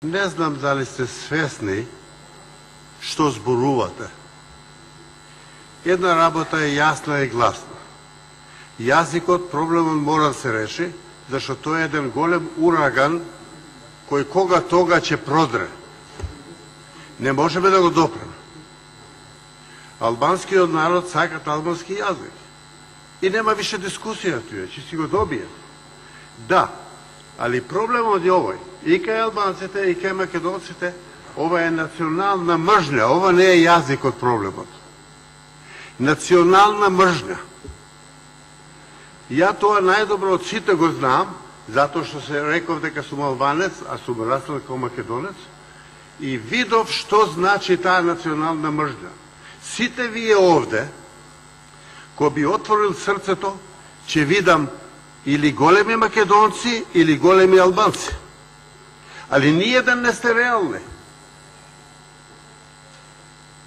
Не знам дали сте свесни што зборувате. Една работа е јасна и гласна. Јазикот, проблемот мора да се реши, зашто тој е еден голем ураган кој кога тога ќе продре. Не можеме да го допреме. Албанскиот народ сакат албански јазик. И нема више дискусија туе, ќе си го добие. Да, али проблемот е овој. И кај албанците, и кај македонците, ова е национална мржња, ова не е јазикот проблемот. Национална мржња. Ја тоа најдобро од сите го знам, затоа што се реков дека сум албанец, а сум раснал како македонец, и видов што значи таа национална мржња. Сите вие овде, кој би отворил срцето, ќе видам или големи македонци, или големи албанци. Али ниједен не сте реални.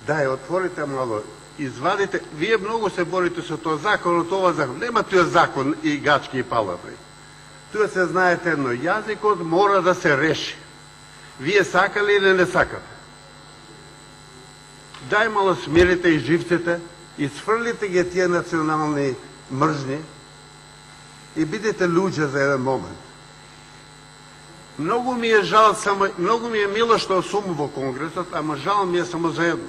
Дај, отворите мало, извадите, вие многу се борите со тоа закон, од ова закон. Нема тој закон и гачки и палаври. Туе се знаете едно, јазикот мора да се реши. Вие сакали или не сакате? Дај мало смирите и живците, изфрлите ги тие национални мржни и бидете луѓе за еден момент. Многу ми е жал, многу ми е мило што сум во Конгресот, ама жал ми е само за едно.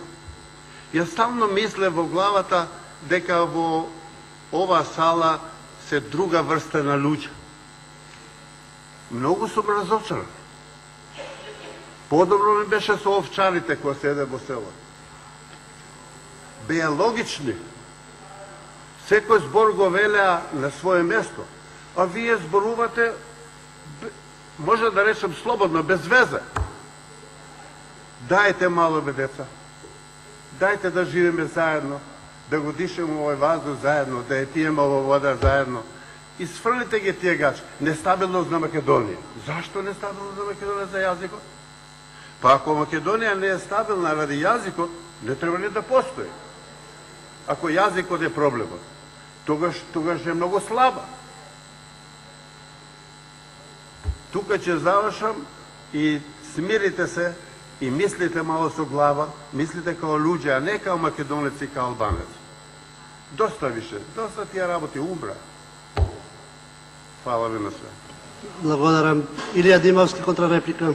Јас стално мисле во главата дека во ова сала се друга врста на луѓе. Многу сум разочаран. Подобро ми беше со овчарите кои седе во село. Беа логични. Секој збор го велеа на своје место. А вие зборувате, може да речем слободно, без везе. Дајте мало бе деца. Дајте да живеме заедно, да го дишеме овој ваздух заедно, да ја пиеме ова вода заедно. И сфрлите ги тие гачки. Нестабилност на Македонија. Зашто нестабилност на Македонија за јазикот? Па ако Македонија не е стабилна ради јазикот, не треба ни да постои. Ако јазикот е проблемот, тогаш е многу слаба. Тука ќе завршам и смирите се и мислите мало со глава, мислите као луѓе, а не као македонец и као албанец. Доста више, доста тие работи умра. Фала ви на све. Благодарам. Илија Димовски, контрареплика.